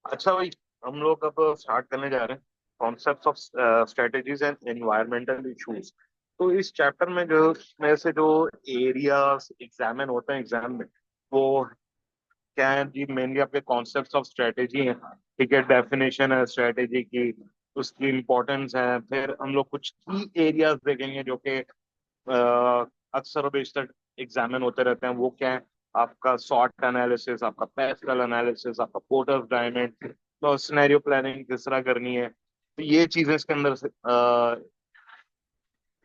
अच्छा भाई, हम लोग अब स्टार्ट करने जा रहे हैं concepts of strategies and environmental issues. तो इस चैप्टर में जो में से जो एरियाज एग्जामिन होते हैं एग्जाम में, वो क्या है जी, मेनली आपके कॉन्सेप्ट्स ऑफ स्ट्रेटेजी है। ठीक है, डेफिनेशन है स्ट्रेटेजी की, उसकी इम्पोर्टेंस है। फिर हम लोग कुछ की एरियाज देखेंगे जो कि अक्सर और बेशतर एग्जामिन होते रहते हैं। वो क्या है? आपका शॉर्ट एनालिसिस, आपका पैस्कल एनालिसिस, आपका पोर्टर्स डायमंड, तो सिनेरियो प्लानिंग किस तरह करनी है। तो ये चीजें इसके अंदर से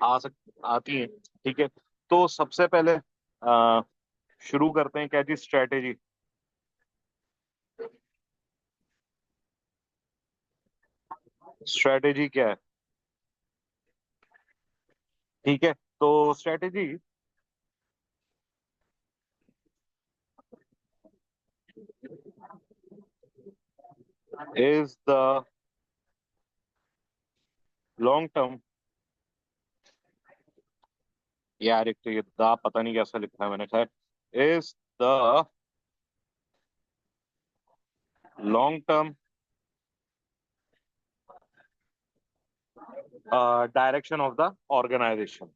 आती हैं। ठीक है, तो सबसे पहले शुरू करते हैं क्या जी, स्ट्रेटेजी। स्ट्रेटेजी क्या है? ठीक है, तो strategy is the long term. यार एक तो ये दा पता नहीं कैसा लिखा है मैंने, खैर। Is the long term direction of the organisation.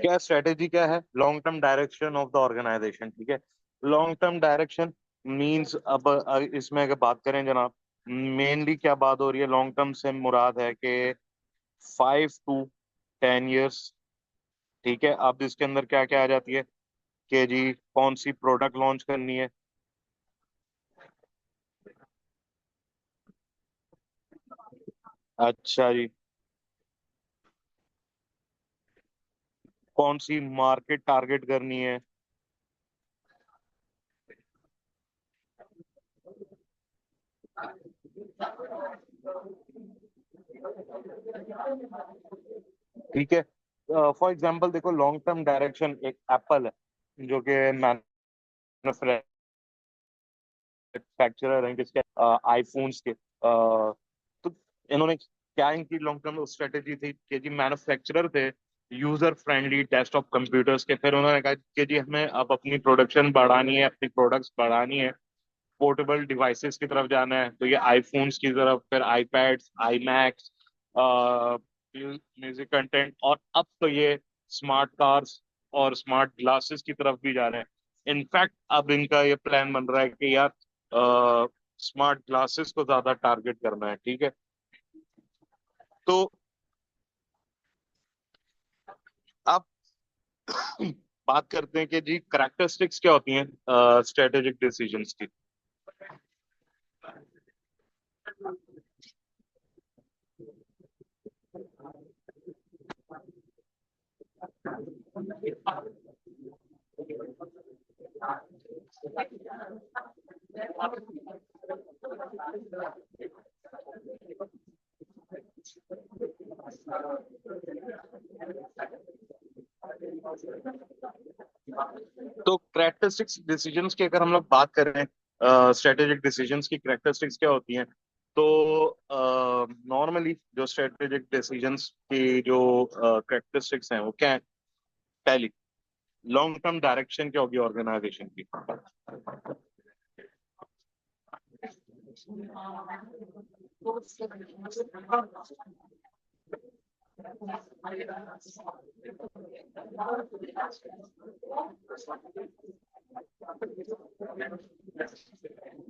क्या स्ट्रेटेजी क्या है? Long term direction of the organisation. ठीक है, लॉन्ग टर्म डायरेक्शन मींस, अब इसमें अगर बात करें जनाब, मेनली क्या बात हो रही है? लॉन्ग टर्म से मुराद है कि 5 to 10 years। ठीक है, अब इसके अंदर क्या क्या आ जाती है कि जी कौन सी प्रोडक्ट लॉन्च करनी है। अच्छा जी, कौन सी मार्केट टारगेट करनी है। ठीक है, फॉर एग्जांपल देखो, लॉन्ग टर्म डायरेक्शन एक एप्पल है जो कि मैन्युफैक्चरर है किसके, आईफोन्स के। तो इन्होंने क्या, इनकी लॉन्ग टर्म स्ट्रेटेजी थी कि जी मैन्युफैक्चरर थे यूजर फ्रेंडली डेस्कटॉप कंप्यूटर्स के। फिर उन्होंने कहा कि जी हमें अब अपनी प्रोडक्शन बढ़ानी है, अपनी प्रोडक्ट्स बढ़ानी है, पोर्टेबल डिवाइसेस की तरफ जाना है। तो ये आईफोन्स की तरफ, फिर iPads, I max, music content, और अब तो ये स्मार्ट कार्स और स्मार्ट ग्लासेस की तरफ भी जा रहे हैं। इनफैक्ट अब इनका ये प्लान बन रहा है कि यार स्मार्ट ग्लासेस को ज्यादा टारगेट करना है। ठीक है, तो अब बात करते हैं कि जी करेक्टरिस्टिक्स क्या होती हैं स्ट्रेटेजिक डिसीजंस की। तो करेक्टरिस्टिक्स डिसीजंस की अगर हम लोग बात करें, स्ट्रेटेजिक डिसीजंस की करेक्टरिस्टिक्स क्या होती हैं, तो नॉर्मली जो स्ट्रेटेजिक डिसीजंस की जो करेक्टरिस्टिक्स हैं वो क्या है? पहली, लॉन्ग टर्म डायरेक्शन क्या होगी ऑर्गेनाइजेशन की।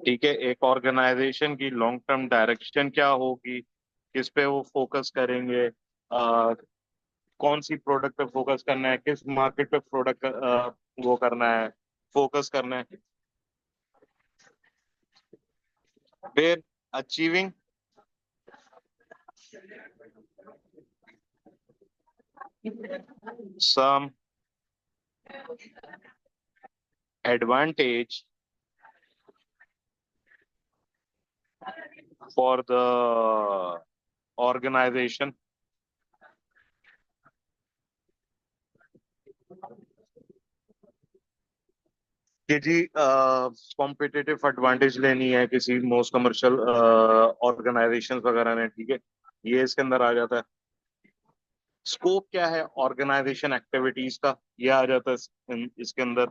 ठीक है, एक ऑर्गेनाइजेशन की लॉन्ग टर्म डायरेक्शन क्या होगी, किस पे वो फोकस करेंगे, कौन सी प्रोडक्ट पे फोकस करना है, किस मार्केट पे प्रोडक्ट वो करना है, फोकस करना है। फिर achieving some advantage for the organisation. कि जी कॉम्पिटिटिव एडवांटेज लेनी है किसी मोस्ट कमर्शियल ऑर्गेनाइजेशन वगैरह ने, ठीक है, ये इसके अंदर आ जाता है। स्कोप क्या है ऑर्गेनाइजेशन एक्टिविटीज का, ये आ जाता है इसके अंदर।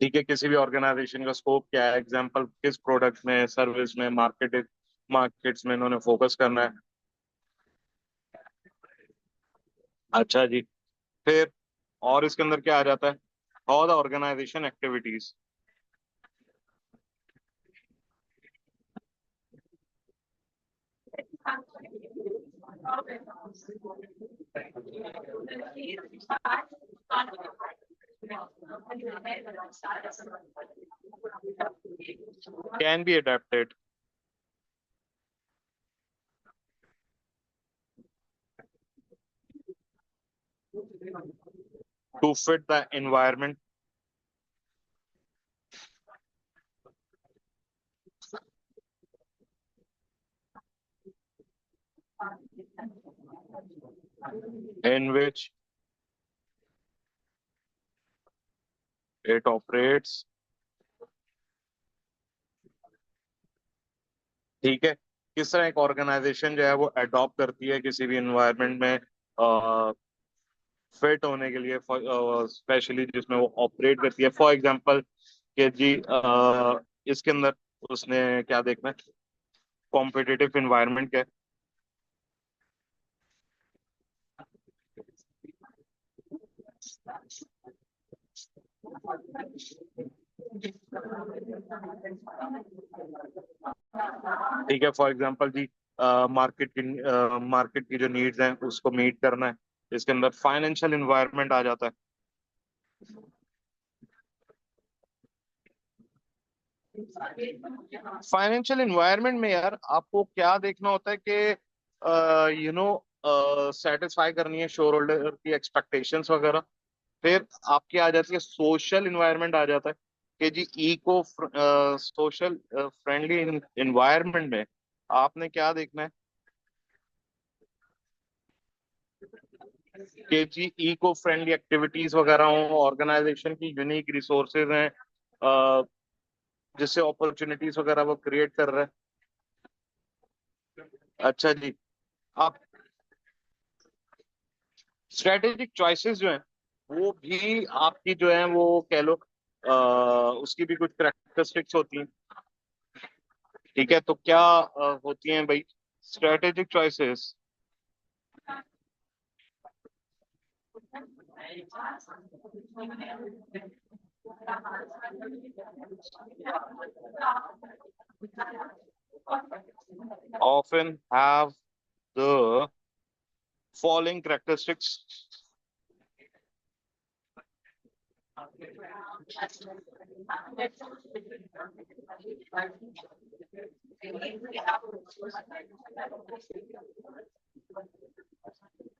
ठीक है, किसी भी ऑर्गेनाइजेशन का स्कोप क्या है, एग्जांपल किस प्रोडक्ट में, सर्विस में, मार्केट्स में इन्होंने फोकस करना है। अच्छा जी। फिर और इसके अंदर क्या आ जाता है, how the organisation activities. Can be adapted to fit the environment. In which it operates. ठीक है, किस तरह एक ऑर्गेनाइजेशन जो है वो अडॉप्ट करती है किसी भी एनवायरनमेंट में फिट होने के लिए, स्पेशली जिसमें वो ऑपरेट करती है। फॉर एग्जांपल कि जी इसके अंदर उसने क्या देखना है, कॉम्पिटिटिव एनवायरनमेंट क्या है। ठीक है, फॉर एग्जांपल जी मार्केट की जो नीड्स हैं उसको मीट करना है। इसके अंदर फाइनेंशियल एनवायरनमेंट आ जाता है। फाइनेंशियल एनवायरनमेंट में यार आपको क्या देखना होता है कि यू नो सेटिस्फाई करनी है शेयर होल्डर की एक्सपेक्टेशंस वगैरह। फिर आपके आ जाती है सोशल इन्वायरमेंट आ जाता है कि जी इको सोशल फ्रेंडली इन्वायरमेंट में आपने क्या देखना है कि जी इको फ्रेंडली एक्टिविटीज वगैरह हो, ऑर्गेनाइजेशन की यूनिक रिसोर्सेज हैं जिससे अपॉर्चुनिटीज वगैरह वो क्रिएट कर रहा है। अच्छा जी। आप स्ट्रेटेजिक चॉइसेस जो हैं वो भी आपकी जो है वो कह लो उसकी भी कुछ करेक्टरिस्टिक्स होती हैं। ठीक है, तो क्या होती हैं भाई strategic choices. often have the following characteristics.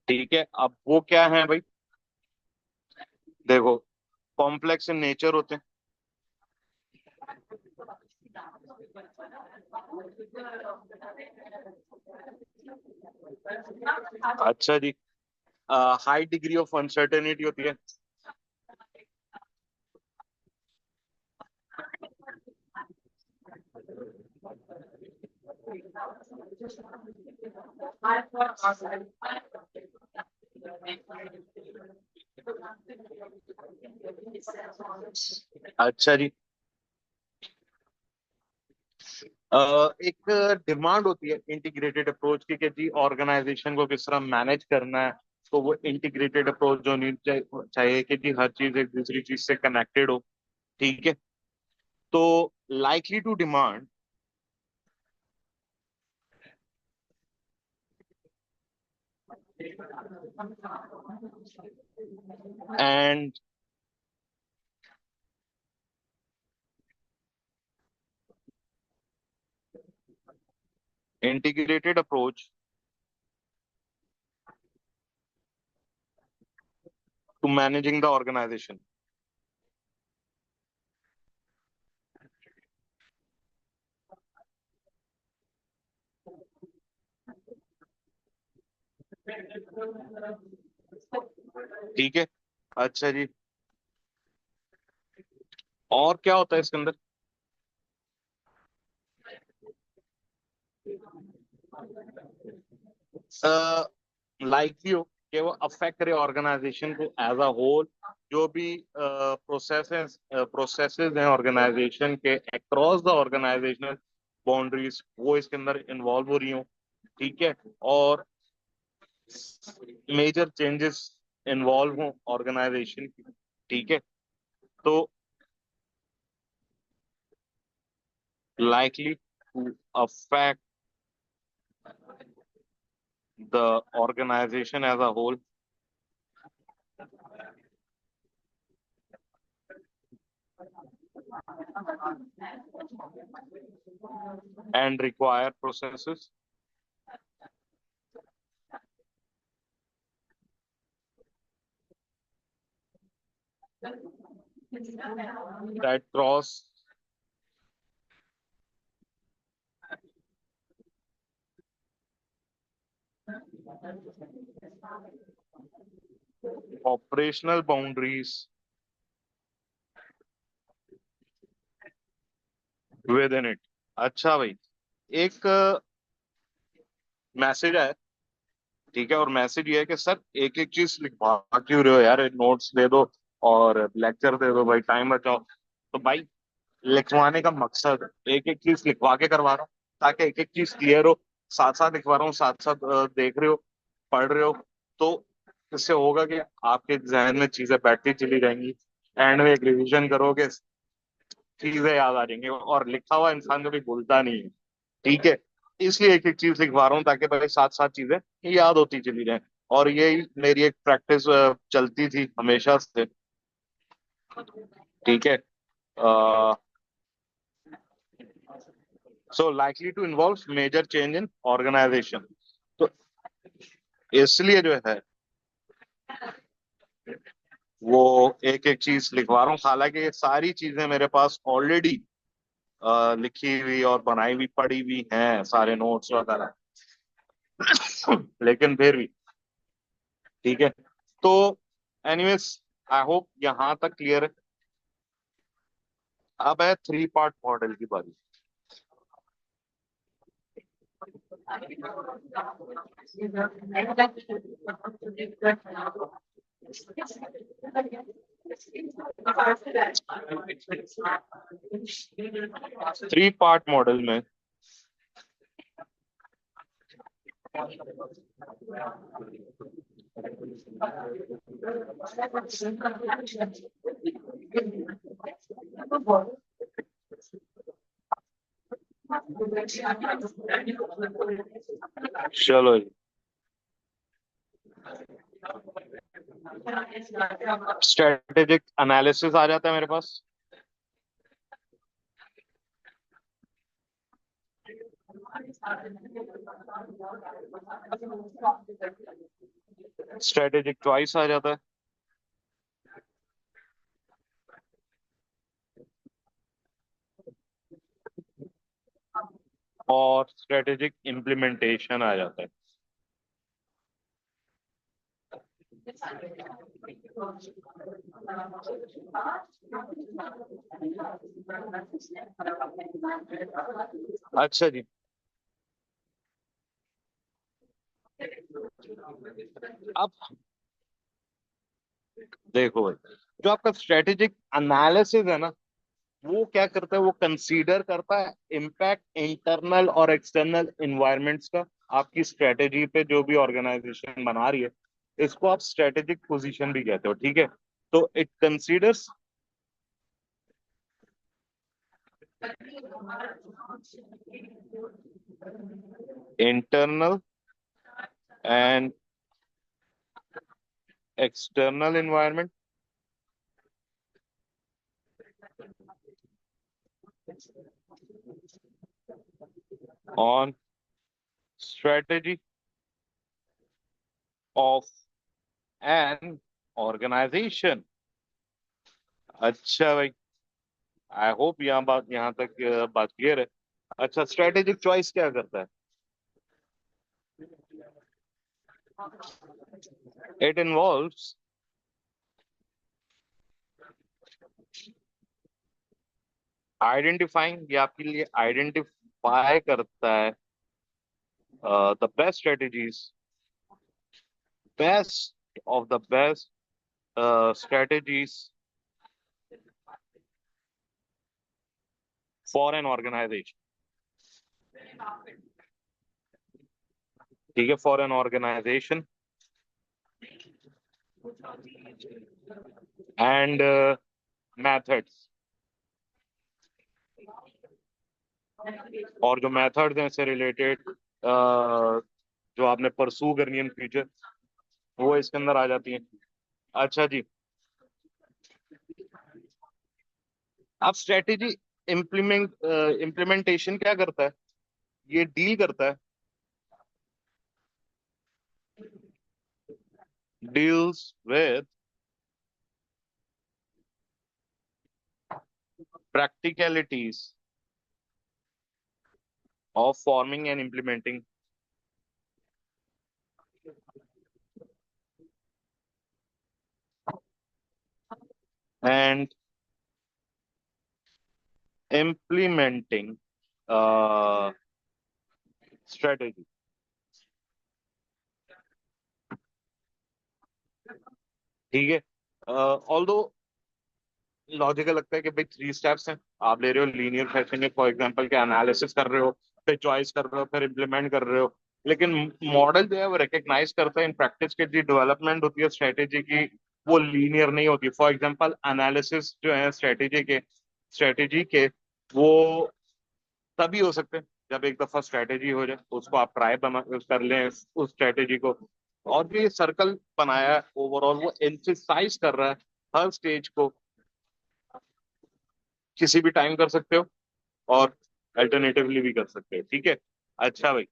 ठीक है, अब वो क्या है भाई, देखो कॉम्प्लेक्स इन नेचर होते हैं। अच्छा जी। हाई डिग्री ऑफ अनसर्टेनिटी होती है। अच्छा जी। एक डिमांड होती है इंटीग्रेटेड अप्रोच की कि जी ऑर्गेनाइजेशन को किस तरह मैनेज करना है। तो वो इंटीग्रेटेड अप्रोच जो नहीं चाहिए कि जी हर चीज एक दूसरी चीज से कनेक्टेड हो। ठीक है, तो likely to demand and integrated approach to managing the organization. ठीक है, अच्छा जी, और क्या होता है इसके अंदर? लाइकली हो कि वो अफेक्ट करे ऑर्गेनाइजेशन को एज अ होल, जो भी प्रोसेसेस हैं ऑर्गेनाइजेशन के अक्रॉस द ऑर्गेनाइजेशनल बाउंड्रीज, वो इसके अंदर इन्वॉल्व हो रही हो। ठीक है, और मेजर चेंजेस इन्वॉल्व हो ऑर्गेनाइजेशन की। ठीक है, तो likely to affect the organization as a whole and require processes that cross operational boundaries within it। अच्छा भाई, एक मैसेज आया। ठीक है, और मैसेज ये है कि सर एक एक चीज लिखवा क्यों रहे हो यार, नोट्स दे दो और लेक्चर दे दो भाई, टाइम बचाओ। तो भाई लिखवाने का मकसद, एक एक चीज लिखवा के करवा रहा हूँ ताकि एक एक चीज क्लियर हो। साथ साथ लिखवा रहा हूँ, साथ साथ देख रहे हो, पढ़ रहे हो, तो इससे होगा कि आपके जहन में चीजें बैठती चली जाएंगी। एंड में एक रिवीजन करोगे, चीजें याद आ जाएंगी, और लिखा हुआ इंसान कभी भूलता नहीं है। ठीक है, इसलिए एक एक चीज लिखवा रहा हूँ ताकि भाई साथ साथ चीजें याद होती चली जाए। और यही मेरी एक प्रैक्टिस चलती थी हमेशा से। ठीक है, so likely to involve major change in organisation. तो इसलिए जो है वो एक एक चीज लिखवा रहा हूँ, हालांकि ये सारी चीजें मेरे पास ऑलरेडी लिखी हुई और बनाई हुई पड़ी हुई हैं, सारे नोट्स वगैरह। लेकिन फिर भी ठीक है। तो एनीवेज, आई होप यहाँ तक क्लियर है। अब है थ्री पार्ट मॉडल की बारी। थ्री पार्ट मॉडल में चलो जी, स्ट्रेटेजिक एनालिसिस आ जाता है मेरे पास। स्ट्रेटेजिक चॉइस आ जाता है, और स्ट्रेटेजिक इम्प्लीमेंटेशन आ जाता है। अच्छा जी, अब देखो भाई, जो आपका स्ट्रेटेजिक एनालिसिस है ना, वो क्या करता है, वो कंसीडर करता है इम्पैक्ट इंटरनल और एक्सटर्नल इन्वायरमेंट्स का आपकी स्ट्रेटेजी पे, जो भी ऑर्गेनाइजेशन बना रही है। इसको आप स्ट्रेटेजिक पोजीशन भी कहते हो। ठीक है, तो it considers internal and external environment on strategy of an organisation. अच्छा भाई, आई होप यहाँ तक बात क्लियर है। अच्छा, स्ट्रेटेजिक चॉइस क्या करता है? इट इन्वॉल्व्स आइडेंटिफाइंग, ये आपके लिए आइडेंटिफाई करता है the best strategies, best of the best strategies for an organisation. ठीक है, for an organisation and methods, और जो मेथड्स हैं इससे रिलेटेड जो आपने परसू करनी है फ्यूचर, वो इसके अंदर आ जाती हैं। अच्छा जी, आप स्ट्रेटेजी इम्प्लीमेंटेशन क्या करता है? ये डील करता है, deals with practicalities of forming and implementing and implementing strategy। ठीक है, ऑल्दो लॉजिकल लगता है कि भाई 3 स्टेप्स हैं, आप ले रहे हो लीनियर फैशन में, फॉर एग्जांपल के एनालिसिस कर रहे हो, फिर चॉइस कर रहे हो, फिर इम्प्लीमेंट कर रहे हो। लेकिन मॉडल जो है वो रिकग्नाइज करता है इन प्रैक्टिस की जो डेवलपमेंट होती है स्ट्रेटेजी की, वो लीनियर नहीं होती। फॉर एग्जांपल एनालिसिस जो है स्ट्रेटेजी के वो तभी हो सकते हैं जब एक दफा स्ट्रेटेजी हो जाए, तो उसको आप ट्राई बना कर लें उस स्ट्रेटेजी को। और जो ये सर्कल बनाया है ओवरऑल, वो एम्फिसाइज कर रहा है हर स्टेज को, किसी भी टाइम कर सकते हो और अल्टरनेटिवली भी कर सकते हो। ठीक है। अच्छा भाई,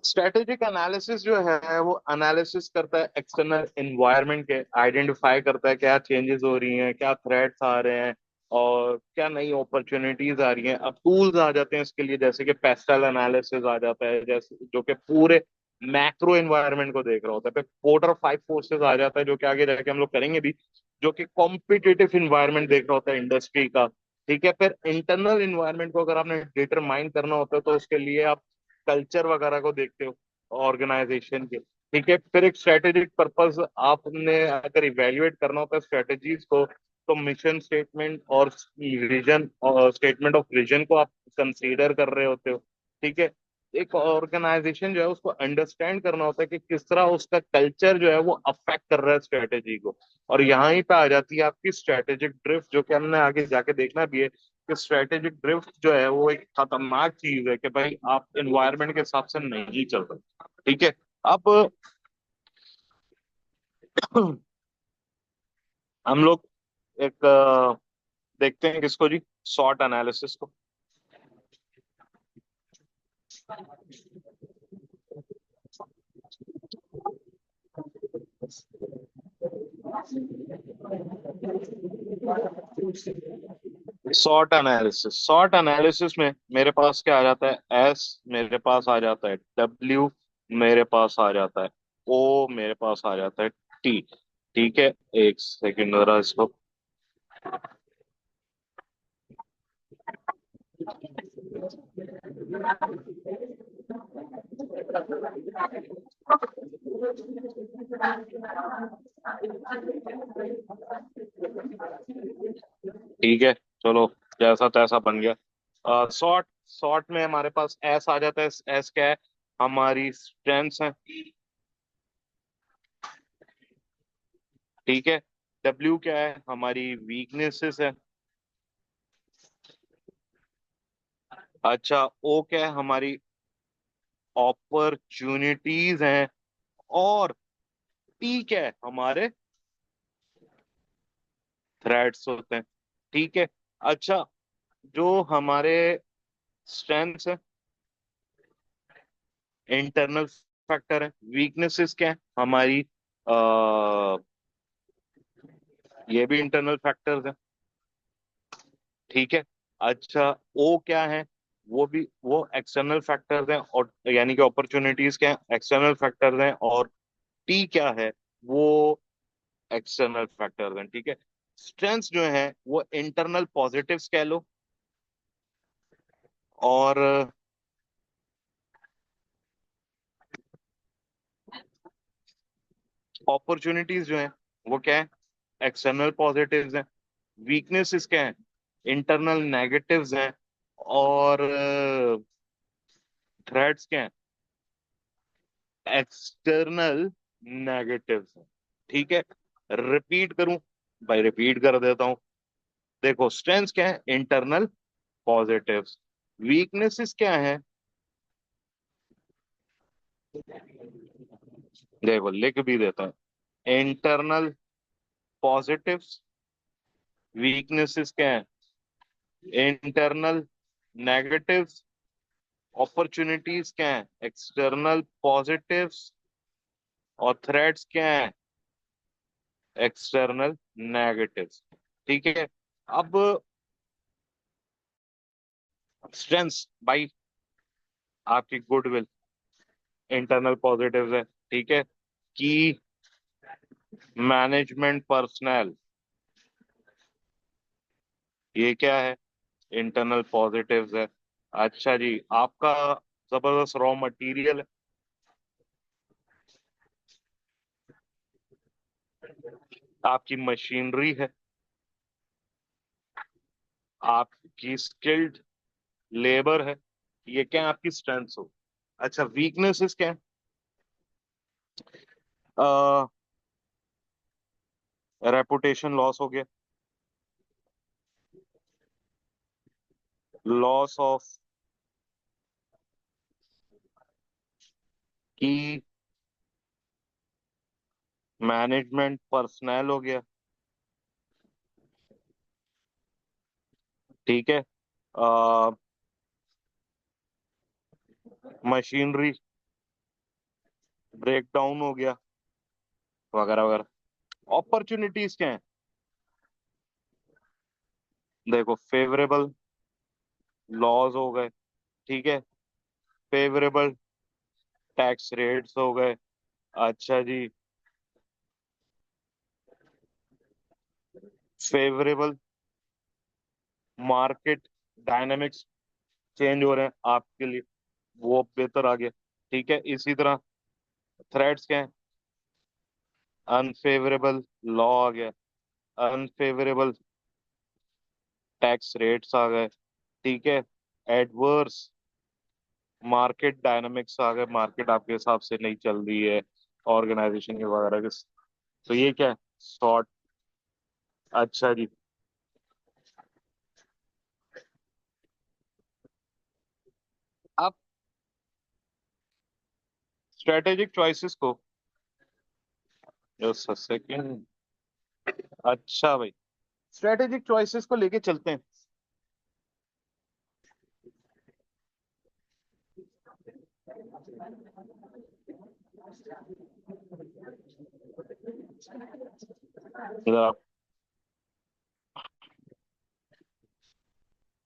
स्ट्रेटेजिक एनालिसिस जो है वो एनालिसिस करता है एक्सटर्नल एनवायरनमेंट के, आइडेंटिफाई करता है क्या चेंजेस हो रही हैं, क्या थ्रेट्स आ रहे हैं, और क्या नई अपॉर्चुनिटीज आ रही हैं। अब टूल्स आ जाते हैं इसके लिए, जैसे कि पेस्टल एनालिसिस आ जाता है, जैसे जो कि पूरे मैक्रो एनवायरनमेंट को देख रहा होता है। फिर पोर्टर 5 फोर्सेस आ जाता है, जो कि आगे जाके हम लोग करेंगे भी, जो कि कॉम्पिटिटिव इन्वायरमेंट देख रहा होता है इंडस्ट्री का। ठीक है, फिर इंटरनल इन्वायरमेंट को अगर आपने डिटरमाइन करना होता है, तो उसके लिए आप कल्चर वगैरह को देखते हो ऑर्गेनाइजेशन के। ठीक है, फिर एक स्ट्रेटेजिक पर्पस आपने अगर इवेल्युएट करना होता है स्ट्रेटेजीज को, तो मिशन स्टेटमेंट और विजन और स्टेटमेंट ऑफ विजन को आप कंसीडर कर रहे होते हो। ठीक है, एक ऑर्गेनाइजेशन जो है उसको अंडरस्टैंड करना होता है कि किस तरह उसका कल्चर जो है वो अफेक्ट कर रहा है स्ट्रेटेजी को। और यहाँ ही पे आ जाती है आपकी स्ट्रेटेजिक ड्रिफ्ट, जो कि हमने आगे जाके देखना भी है कि स्ट्रेटेजिक ड्रिफ्ट जो है वो एक खतरनाक चीज है कि भाई आप एनवायरनमेंट के हिसाब से नहीं चल रहे। ठीक है, अब हम लोग एक देखते हैं किसको जी, शॉर्ट एनालिसिस को। शॉर्ट एनालिसिस में मेरे पास क्या आ जाता है? एस मेरे पास आ जाता है, डब्ल्यू मेरे पास आ जाता है, ओ मेरे पास आ जाता है, टी। ठीक है, एक सेकंड जरा इसको। ठीक है, चलो, जैसा तैसा बन गया। शॉर्ट शॉर्ट में हमारे पास एस आ जाता है। एस क्या है? हमारी स्ट्रेंथ्स है। ठीक है, डब्ल्यू क्या है? हमारी वीकनेसेस है। अच्छा, ओ क्या है? हमारी अपॉर्चुनिटीज हैं। और टी क्या है? हमारे थ्रेट्स होते हैं। ठीक है। अच्छा, जो हमारे स्ट्रेंथ्स हैं इंटरनल फैक्टर है। वीकनेसेस क्या है हमारी, आ, ये भी इंटरनल फैक्टर्स है। ठीक है। अच्छा, ओ क्या है, वो एक्सटर्नल फैक्टर्स हैं, और यानी कि अपॉर्चुनिटीज क्या है, एक्सटर्नल फैक्टर्स हैं। और टी क्या है, वो एक्सटर्नल फैक्टर्स हैं। ठीक है। स्ट्रेंथ्स जो है वो इंटरनल पॉजिटिव्स कह लो, और अपॉर्चुनिटीज जो है वो क्या है, एक्सटर्नल पॉजिटिव्स हैं। वीकनेसेस क्या है, इंटरनल नेगेटिव्स हैं। और थ्रेट्स क्या है, एक्सटर्नल नेगेटिव्स हैं। ठीक है। रिपीट करूं, भाई रिपीट कर देता हूं। देखो, स्ट्रेंथ्स क्या है, इंटरनल पॉजिटिव्स। वीकनेसेस क्या है, देखो लिख भी देता हूं, इंटरनल पॉजिटिव्स। वीकनेसेस क्या है, इंटरनल नेगेटिव्स। अपॉर्चुनिटीज क्या है, एक्सटर्नल पॉजिटिव्स। और थ्रेट्स क्या है, एक्सटर्नल नेगेटिव्स। ठीक है। अब स्ट्रेंथ्स भाई, आपकी गुडविल इंटरनल पॉजिटिव्स है। ठीक है। की मैनेजमेंट पर्सनल, ये क्या है, इंटरनल पॉजिटिव्स है। अच्छा जी, आपका जबरदस्त रॉ मटेरियल है, आपकी मशीनरी है, आपकी स्किल्ड लेबर है। ये क्या है, आपकी स्ट्रेंथ्स हो। अच्छा, वीकनेसेस क्या है, रेपुटेशन लॉस हो गया, लॉस ऑफ की मैनेजमेंट पर्सनल हो गया। ठीक है। मशीनरी ब्रेक डाउन हो गया, वगैरह वगैरह। अपॉर्चुनिटीज क्या है, देखो फेवरेबल लॉज हो गए। ठीक है। फेवरेबल टैक्स रेट्स हो गए। अच्छा जी, फेवरेबल मार्केट डायनामिक्स चेंज हो रहे हैं आपके लिए, वो बेहतर आ गया। ठीक है। इसी तरह थ्रेट्स क्या है, अनफेवरेबल लॉ आ गया, अनफेवरेबल टैक्स रेट्स आ गए। ठीक है। एडवर्स मार्केट डायनामिक्स आ गए, मार्केट आपके हिसाब से नहीं चल रही है ऑर्गेनाइजेशन के वगैरह के। तो ये क्या है, शॉर्ट। अच्छा जी, आप स्ट्रेटेजिक चॉइसेस को, जस्ट अ सेकंड। अच्छा भाई, स्ट्रेटेजिक चॉइसेस को लेके चलते हैं।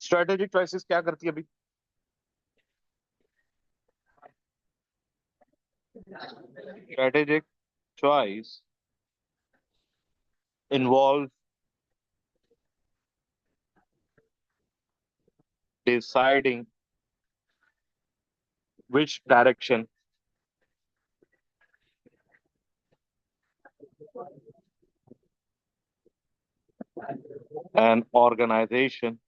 स्ट्रेटेजिक चॉइसेस क्या करती है अभी, strategic choice involve deciding which direction an organization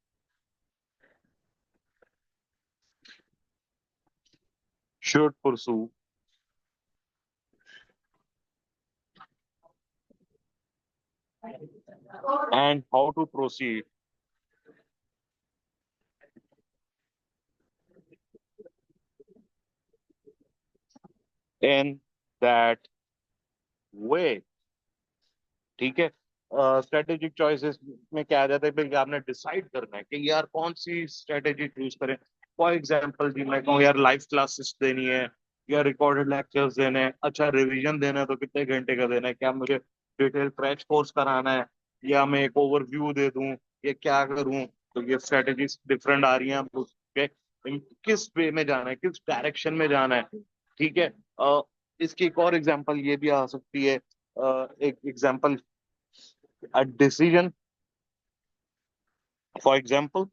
should pursue and how to proceed in that way। ठीक है। स्ट्रेटेजिक चॉइसेस में क्या आ जाता है, फिर आपने डिसाइड करना है कि यार कौन सी स्ट्रेटेजी चूज करें। फॉर एग्जाम्पल जी, मैं कहूँ यार लाइव क्लासेस देनी है, या रिकॉर्डेड लेक्चर्स देने हैं, अच्छा रिवीजन देना है तो कितने घंटे का देना है, क्या मुझे डिटेल क्रैश कोर्स कराना है, या मैं एक ओवरव्यू दे दूं, ये क्या करूं। तो ये स्ट्रेटेजीज डिफरेंट आ रही हैं, आप उसके किस वे में जाना है, किस डायरेक्शन में जाना है। ठीक है। इसकी एक और एग्जांपल ये भी आ सकती है, एक example, a decision, for example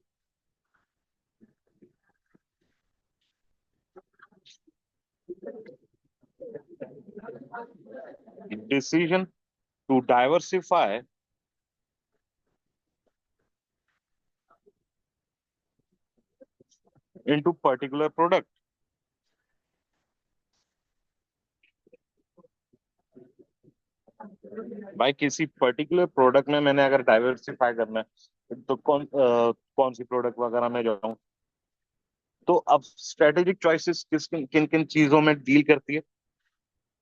decision to diversify into particular product। भाई किसी पर्टिकुलर प्रोडक्ट में मैंने अगर डाइवर्सिफाई करना है तो कौन सी प्रोडक्ट वगैरह में जाऊं। तो अब स्ट्रेटेजिक चॉइसेस किस किन किन चीजों में डील करती है,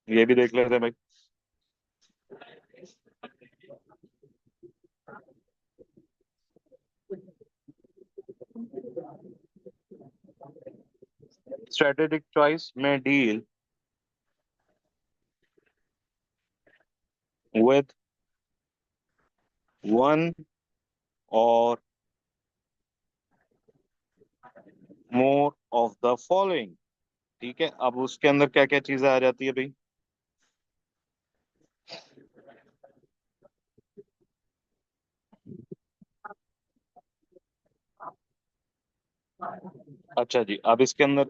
ये भी देख लेते हैं भाई। स्ट्रेटेजिक चॉइस में डील विद वन और मोर ऑफ द फॉलोइंग। ठीक है, अब उसके अंदर क्या क्या चीजें आ जाती है भाई। अच्छा जी, अब इसके अंदर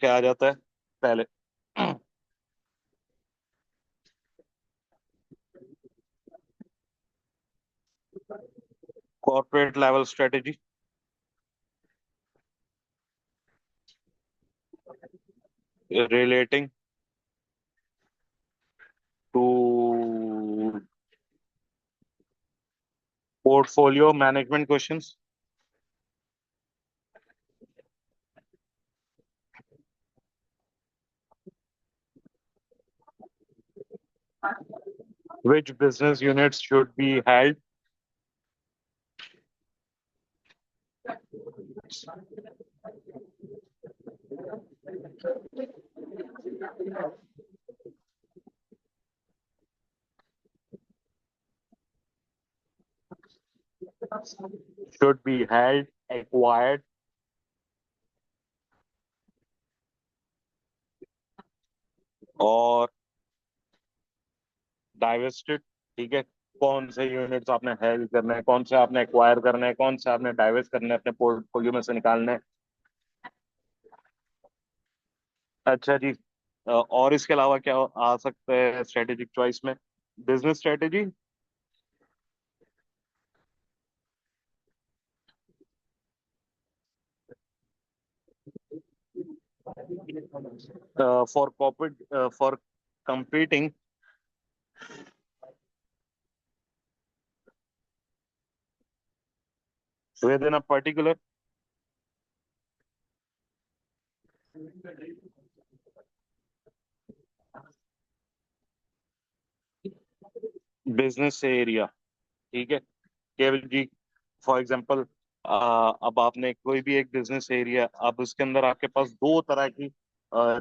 क्या आ जाता है पहले। Corporate level strategy relating to portfolio management questions, which business units should be held, acquired, और divested। ठीक है, कौन से यूनिट्स आपने हेल्ड करने हैं, कौन से आपने एक्वायर करने हैं, कौन से आपने डाइवेस्ट करने हैं, अपने पोर्टफोलियो में से निकालने हैं। अच्छा जी, और इसके अलावा क्या आ सकता है स्ट्रेटेजिक चॉइस में। Business strategy for corporate for competing within a particular business area. ठीक है, केवल जी, फॉर एग्जांपल अब आपने कोई भी एक बिजनेस एरिया, अब उसके अंदर आपके पास दो तरह की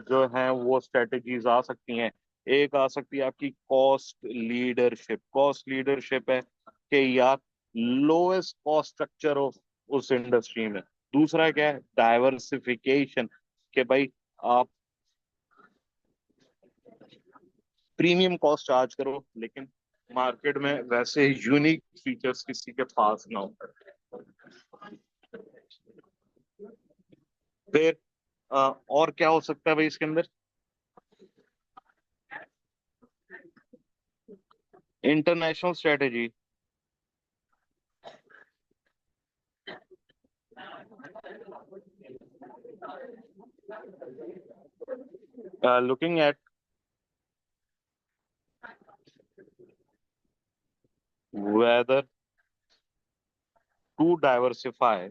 जो है वो स्ट्रेटजीज आ सकती हैं। एक आ सकती है आपकी कॉस्ट लीडरशिप है कि यार लोएस्ट कॉस्ट स्ट्रक्चर हो उस इंडस्ट्री में। दूसरा क्या है, डाइवर्सिफिकेशन, कि भाई आप प्रीमियम कॉस्ट चार्ज करो लेकिन मार्केट में वैसे यूनिक फीचर्स किसी के पास ना हो। फिर और क्या हो सकता है भाई इसके अंदर। International strategy, looking at whether to diversify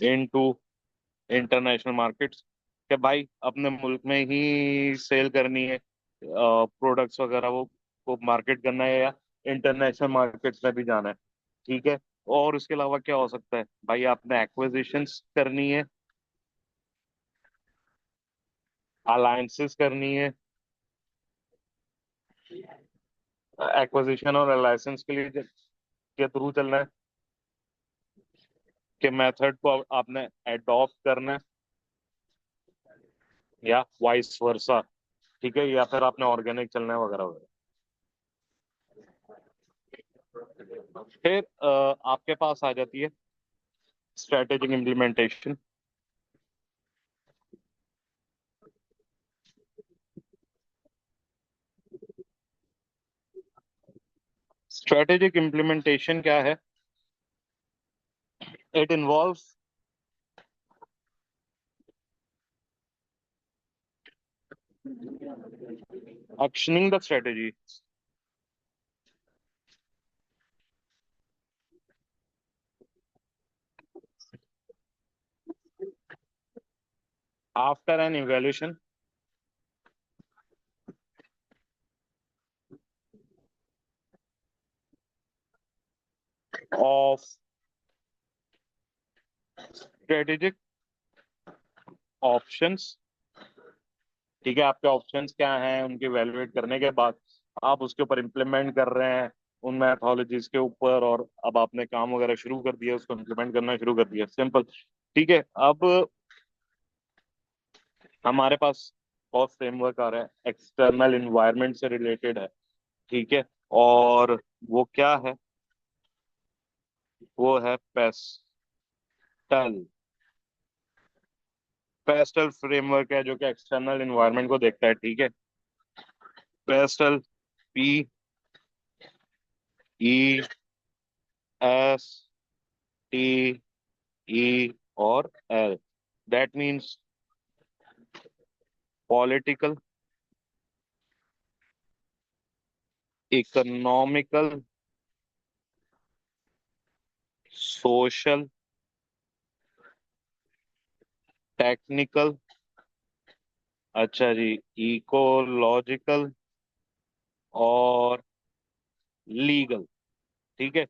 into international markets, कि भाई अपने मुल्क में ही सेल करनी है प्रोडक्ट्स वगैरह, वो मार्केट करना है या इंटरनेशनल मार्केट्स में भी जाना है। ठीक है, और उसके अलावा क्या हो सकता है भाई? आपने एक्विजिशंस करनी है, अलायंसेस करनी है। एक्विजिशन और अलायंसेस के लिए के थ्रू चलना है, कि मेथड को आपने एडॉप्ट करना है, या वाइस वर्सा, ठीक है, या फिर आपने ऑर्गेनिक चलना है वगैरह वगैरह। फिर आपके पास आ जाती है स्ट्रेटेजिक इम्प्लीमेंटेशन। स्ट्रेटेजिक इम्प्लीमेंटेशन क्या है? It involves actioning the strategy after an evaluation of strategic options। ठीक है, आपके ऑप्शंस क्या हैं, उनके इवेलुएट करने के बाद आप उसके ऊपर इम्प्लीमेंट कर रहे हैं उन मैथोलॉजीज के ऊपर, और अब आपने काम वगैरह शुरू कर दिया, उसको इम्प्लीमेंट करना शुरू कर दिया, सिंपल। ठीक है, अब हमारे पास और फ्रेमवर्क आ रहा है, एक्सटर्नल इन्वायरमेंट से रिलेटेड है। ठीक है, और वो क्या है? वो है पेस्टल। पेस्टल फ्रेमवर्क है जो कि एक्सटर्नल इन्वायरमेंट को देखता है। ठीक है, पेस्टल, PESTE और L, that means political, economical, social, technical, अच्छा जी, इकोलॉजिकल और लीगल। ठीक है,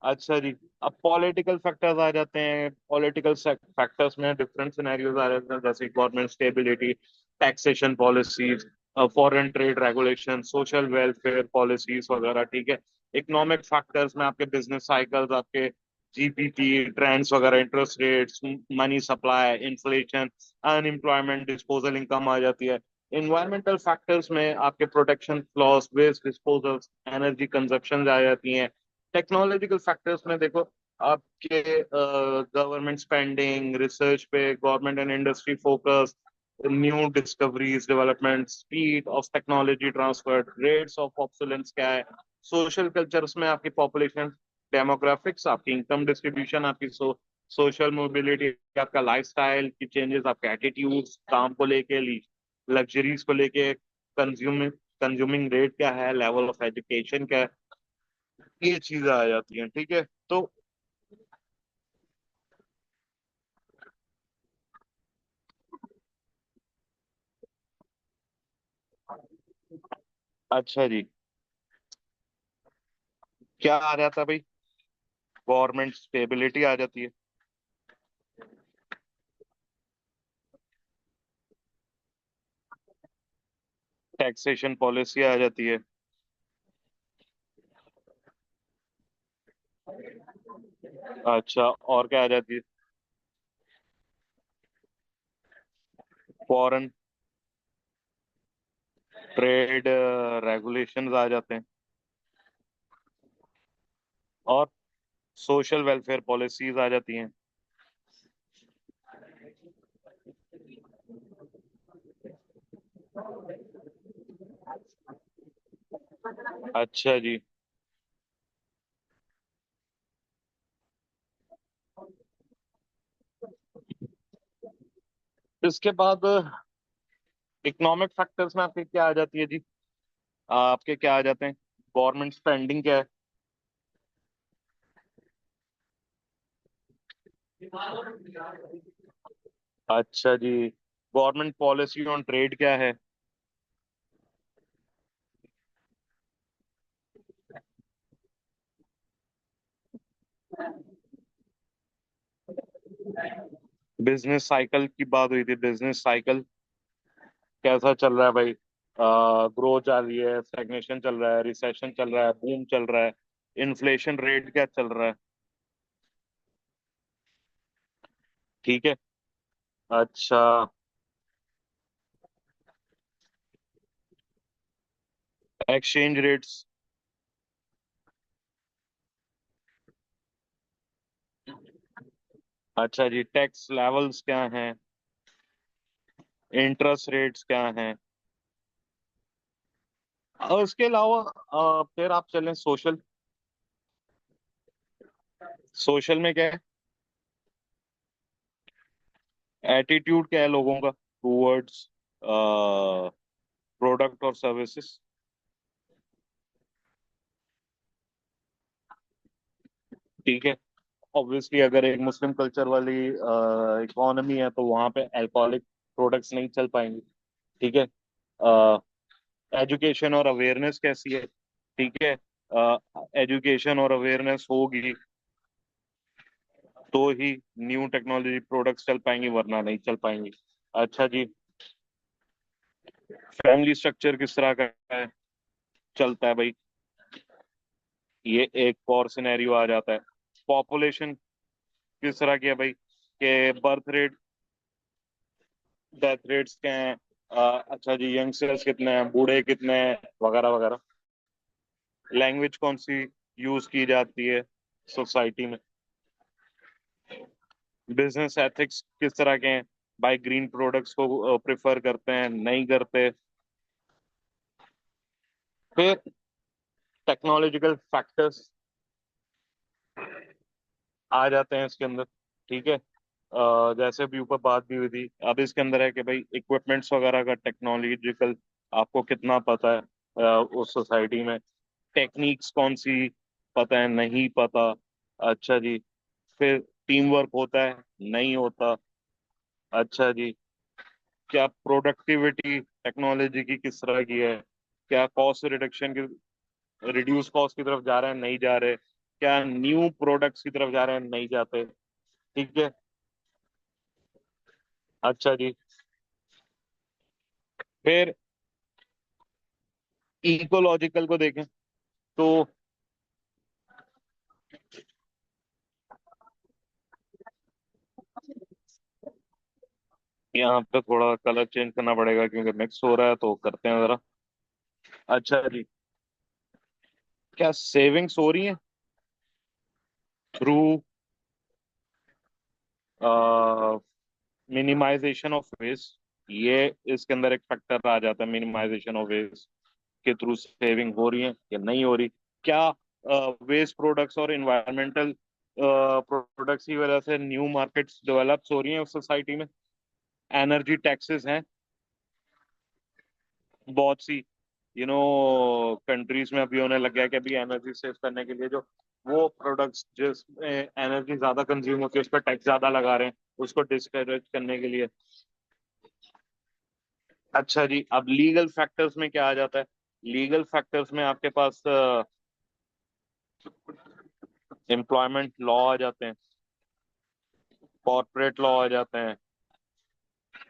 अच्छा जी। अब पॉलिटिकल फैक्टर्स आ जाते हैं। पॉलिटिकल फैक्टर्स में डिफरेंट सिनेरियोज आ जाते हैं, जैसे government stability, taxation policies, foreign trade regulation, social welfare policies वगैरह। ठीक है, इकोनॉमिक फैक्टर्स में आपके बिजनेस साइकिल्स, आपके जीडीपी ट्रेंड्स वगैरह, interest rates, money supply, inflation, unemployment, disposal income आ जाती है। इन्वायरमेंटल फैक्टर्स में आपके protection clause, waste disposal, energy consumption आ जाती हैं। टेक्नोलॉजिकल फैक्टर्स में देखो, आपके गवर्नमेंट स्पेंडिंग, रिसर्च पे government and industry focus, new discoveries, development, speed of technology transfer, rates of obsolescence क्या है। सोशल कल्चर्स में आपकी पॉपुलेशन डेमोग्राफिक्स, आपकी इनकम डिस्ट्रीब्यूशन, आपकी सोशल मोबिलिटी, आपका लाइफस्टाइल की चेंजेस, आपके एटीट्यूड्स काम को लेके, लग्जरीज को लेके, कंज्यूमिंग कंज्यूमिंग रेट क्या है, लेवल ऑफ एजुकेशन क्या है, ये चीजें आ जाती हैं। ठीक है, तो अच्छा जी, क्या आ जाता है भाई? गवर्नमेंट स्टेबिलिटी आ जाती है, टैक्सेशन पॉलिसी आ जाती है, अच्छा, और क्या आ जाती है? फॉरेन ट्रेड रेगुलेशंस आ जाते हैं, और सोशल वेलफेयर पॉलिसीज आ जाती हैं। अच्छा जी, इसके बाद इकोनॉमिक फैक्टर्स में आपके क्या आ जाती है जी? आपके क्या आ जाते हैं? गवर्नमेंट स्पेंडिंग क्या है? अच्छा जी, गवर्नमेंट पॉलिसी ऑन ट्रेड क्या है? बिजनेस साइकिल की बात हुई थी। बिजनेस साइकिल कैसा चल रहा है भाई? ग्रोथ आ रही है, स्टैग्नेशन चल रहा है, रिसेशन चल रहा है, बूम चल रहा है, इन्फ्लेशन रेट क्या चल रहा है? ठीक है। अच्छा। Exchange rates. अच्छा जी, टैक्स लेवल्स क्या हैं? इंटरेस्ट रेट्स क्या हैं? और उसके अलावा फिर आप चलें सोशल। सोशल में क्या है? एटीट्यूड क्या है लोगों का टूवर्ड्स प्रोडक्ट और सर्विसेज? ठीक है। ऑब्वियसली अगर एक मुस्लिम कल्चर वाली इकोनॉमी है तो वहां पे अल्कोहलिक प्रोडक्ट्स नहीं चल पाएंगे। ठीक है। एजुकेशन और अवेयरनेस कैसी है? ठीक है। एजुकेशन और अवेयरनेस होगी तो ही न्यू टेक्नोलॉजी प्रोडक्ट्स चल पाएंगी, वरना नहीं चल पाएंगी। अच्छा जी। फैमिली स्ट्रक्चर किस तरह का है, चलता है भाई? ये एक और सिनेरियो आ जाता है। पॉपुलेशन किस तरह की है भाई? के बर्थ रेट, डेथ रेट्स क्या हैं? अच्छा जी, यंगस्टर्स कितने हैं, बूढ़े कितने हैं, वगैरह वगैरह। लैंग्वेज कौन सी यूज की जाती है सोसाइटी में? बिजनेस एथिक्स किस तरह के हैं भाई? ग्रीन प्रोडक्ट्स को प्रेफर करते हैं, नहीं करते? फिर टेक्नोलॉजिकल फैक्टर्स आ जाते हैं इसके अंदर। ठीक है। जैसे भी ऊपर बात भी हुई थी, अब इसके अंदर है कि भाई इक्विपमेंट्स वगैरह का टेक्नोलॉजिकल आपको कितना पता है उस सोसाइटी में? टेक्निक्स कौन सी पता है, नहीं पता? अच्छा जी। फिर टीम वर्क होता है, नहीं होता? अच्छा जी। क्या प्रोडक्टिविटी टेक्नोलॉजी की किस तरह की है? क्या कॉस्ट रिडक्शन की, रिड्यूस कॉस्ट की तरफ जा रहे हैं, नहीं जा रहे? क्या न्यू प्रोडक्ट्स की तरफ जा रहे हैं, नहीं जाते? ठीक है। अच्छा जी। फिर इकोलॉजिकल को देखें तो यहाँ पे थोड़ा कलर चेंज करना पड़ेगा क्योंकि मिक्स हो रहा है, तो करते हैं जरा। अच्छा जी। क्या सेविंग्स हो रही है थ्रू मिनिमाइजेशन ऑफ वेस्ट? ये इसके अंदर एक फैक्टर आ जाता है, मिनिमाइजेशन ऑफ वेस्ट के थ्रू सेविंग हो रही है या नहीं हो रही? क्या वेस्ट प्रोडक्ट्स और इन्वायरमेंटल प्रोडक्ट्स की वजह से न्यू मार्केट्स डेवलप हो रही हैं उस सोसाइटी में? एनर्जी टैक्सेस हैं बहुत सी, कंट्रीज में अभी होने लग गया है कि अभी एनर्जी सेव करने के लिए जो वो प्रोडक्ट्स जिसमें एनर्जी ज्यादा कंज्यूम होती है उस पर टैक्स ज्यादा लगा रहे हैं, उसको डिस्करेज करने के लिए। अच्छा जी। अब लीगल फैक्टर्स में क्या आ जाता है? लीगल फैक्टर्स में आपके पास एम्प्लॉयमेंट लॉ आ जाते हैं, कॉर्पोरेट लॉ आ जाते हैं।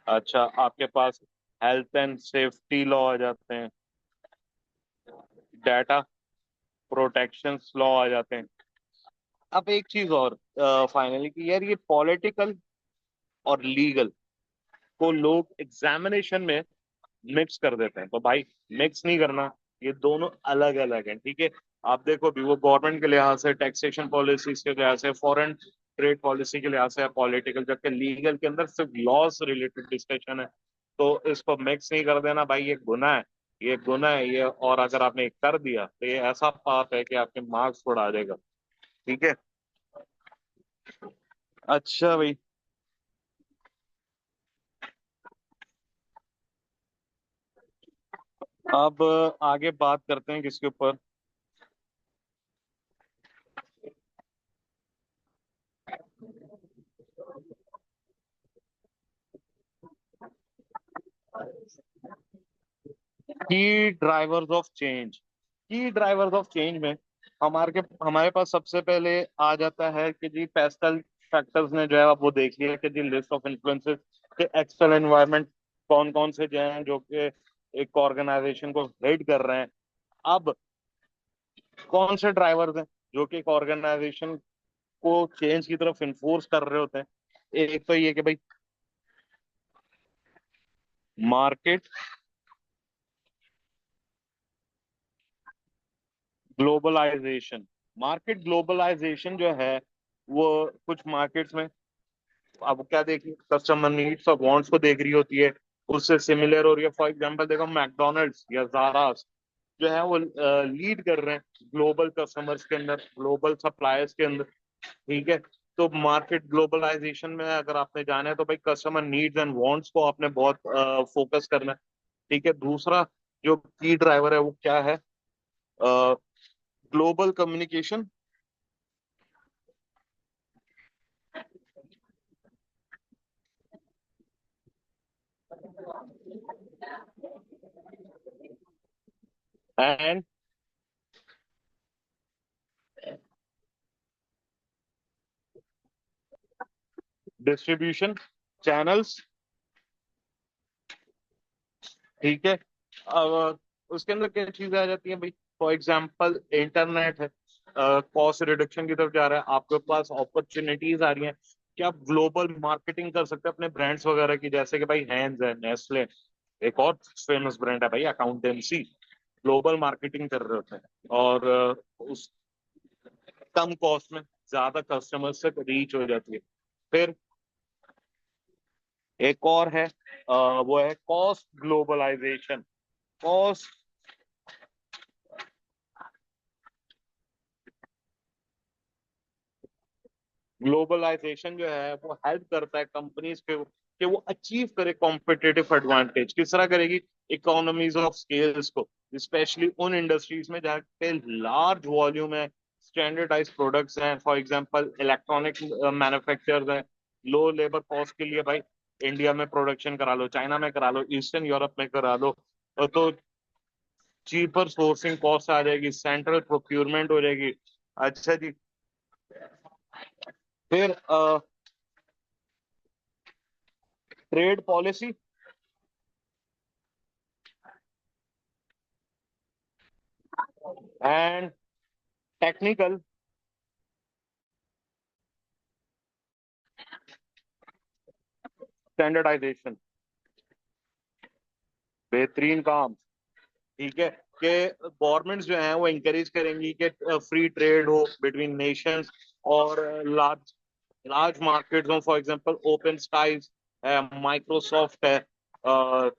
अच्छा, आपके पास हेल्थ एंड सेफ्टी लॉ आ जाते हैं, डाटा प्रोटेक्शन लॉ आ जाते हैं। अब एक चीज और फाइनली कि यार ये पॉलिटिकल और लीगल को लोग एग्जामिनेशन में मिक्स कर देते हैं, तो भाई मिक्स नहीं करना। ये दोनों अलग अलग हैं। ठीक है। आप देखो भी वो गवर्नमेंट के लिहाज से, टैक्सेशन पॉलिसीज के लिहाज से, फॉरेन ट्रेड पॉलिसी के लिहाज से पॉलिटिकल, जबकि लीगल के अंदर सिर्फ लॉस रिलेटेड डिस्कशन है। तो इसको मिक्स नहीं कर देना भाई, ये गुनाह है। ये गुनाह है ये, और अगर आपने कर दिया तो ये ऐसा पाप है कि आपके मार्क्स उड़ा देगा। ठीक है। अच्छा भाई। अब आगे बात करते हैं किसके ऊपर? की ड्राइवर्स ऑफ चेंज। की ड्राइवर्स ऑफ चेंज में हमारे पास सबसे पहले आ जाता है कि जी पेस्टल फैक्टर्स ने जो है वो देख लिया कि जी लिस्ट ऑफ इन्फ्लुएंसेस के एक्सटर्नल एनवायरनमेंट कौन कौन से जो हैं जो कि एक ऑर्गेनाइजेशन को हेड कर रहे हैं। अब कौन से ड्राइवर्स हैं जो कि एक ऑर्गेनाइजेशन को चेंज की तरफ इन्फोर्स कर रहे होते हैं। एक तो ये कि भाई मार्केट ग्लोबलाइजेशन। मार्केट ग्लोबलाइजेशन जो है वो कुछ मार्केट्स में अब क्या देखिए कस्टमर नीड्स और वांट्स को देख रही होती है, उससे सिमिलर हो रही है। फॉर एग्जांपल देखो मैकडोनल्ड्स या जारास जो है वो लीड कर रहे हैं ग्लोबल कस्टमर्स के अंदर, ग्लोबल सप्लायर्स के अंदर। ठीक है। तो मार्केट ग्लोबलाइजेशन में अगर आपने जाना है तो भाई कस्टमर नीड्स एंड वांट्स को आपने बहुत फोकस करना है। ठीक है। दूसरा जो की ड्राइवर है वो क्या है, global communication and distribution channels. ठीक है। अब उसके अंदर क्या चीजें आ जाती हैं भाई, फॉर एग्जांपल इंटरनेट है, कॉस्ट रिडक्शन की तरफ जा रहा है, आपके पास अपॉर्चुनिटीज आ रही हैं कि आप ग्लोबल मार्केटिंग कर सकते हैं अपने ब्रांड्स वगैरह की, जैसे कि भाई हैंड्स है, नेस्ले, एक और फेमस ब्रांड है भाई अकाउंटेंसी, ग्लोबल मार्केटिंग कर रहे होते हैं और उस कम कॉस्ट में ज्यादा कस्टमर्स तक रीच हो जाती है। फिर एक और है, वो है कॉस्ट ग्लोबलाइजेशन। कॉस्ट ग्लोबलाइजेशन जो है वो हेल्प करता है कंपनीज पे कि वो अचीव करे कॉम्पिटिटिव एडवांटेज। किस तरह करेगी, इकोनॉमीज ऑफ स्केल्स को, स्पेशली उन इंडस्ट्रीज में जहाँ पे लार्ज वॉल्यूम है, स्टैंडर्डाइज प्रोडक्ट्स हैं, फॉर एग्जांपल इलेक्ट्रॉनिक मैन्युफैक्चरर्स हैं। लो लेबर कॉस्ट के लिए भाई इंडिया में प्रोडक्शन करा लो, चाइना में करा लो, ईस्टर्न यूरोप में करा लो, तो चीपर सोर्सिंग कॉस्ट आ जाएगी, सेंट्रल प्रोक्यूरमेंट हो जाएगी। अच्छा जी। फिर trade policy and technical standardisation. बेहतरीन काम। ठीक है। कि गवर्नमेंट्स जो है वो इंकरेज करेंगी कि फ्री ट्रेड हो बिटवीन नेशंस और लार्ज लार्ज मार्केट्स हो, फॉर एग्जांपल ओपन स्काईज है, माइक्रोसॉफ्ट है, अ,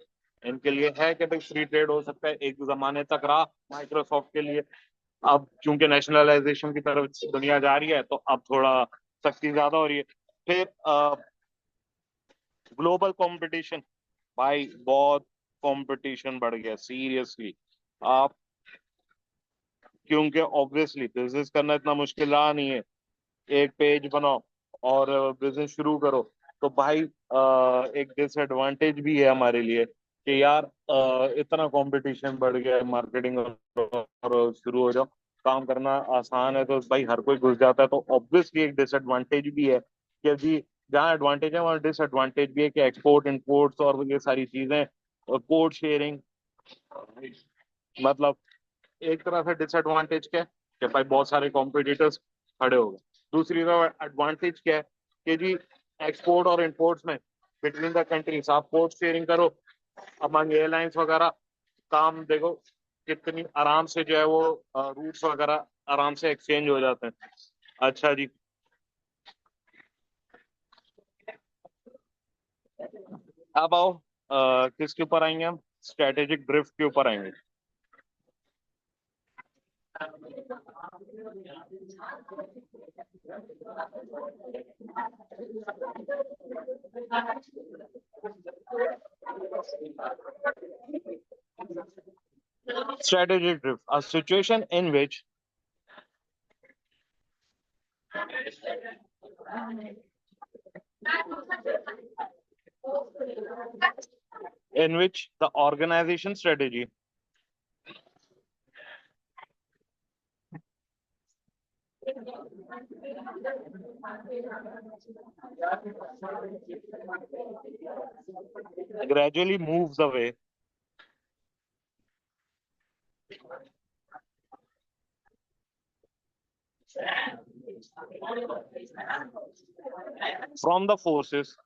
इनके लिए है कि भाई फ्री ट्रेड हो सकता है, एक जमाने तक रहा माइक्रोसॉफ्ट के लिए। अब चूंकि नेशनलाइजेशन की तरफ दुनिया जा रही है तो अब थोड़ा सख्ती ज्यादा हो रही है। फिर ग्लोबल कंपटीशन, भाई बहुत कंपटीशन बढ़ गया सीरियसली। आप क्योंकि ऑब्वियसली बिजनेस करना इतना मुश्किल रहा नहीं है, एक पेज बनाओ और बिजनेस शुरू करो। तो भाई एक डिसएडवांटेज भी है हमारे लिए कि यार इतना कंपटीशन बढ़ गया है, मार्केटिंग और शुरू हो जाओ, काम करना आसान है तो भाई हर कोई घुस जाता है। तो ऑब्वियसली एक डिसएडवांटेज भी है कि जी जहाँ एडवांटेज है वहाँ डिसएडवांटेज भी है कि एक्सपोर्ट इंपोर्ट्स और ये सारी चीजें, कोड शेयरिंग, मतलब एक तरह से डिसएडवांटेज क्या है कि भाई बहुत सारे कॉम्पिटिटर्स खड़े हो गए। दूसरी तरफ एडवांटेज क्या है कि जी एक्सपोर्ट और इंपोर्ट्स में बिटवीन द कंट्रीज आप कोड शेयरिंग करो अमंग एयरलाइंस वगैरह, काम देखो कितनी आराम से जो है वो रूट्स वगैरह आराम से एक्सचेंज हो जाते हैं। अच्छा जी। अब आओ किसके ऊपर आएंगे हम, स्ट्रेटेजिक ड्रिफ्ट के ऊपर आएंगे। Strategic drift, a situation in which the organization strategy Gradually moves away from the forces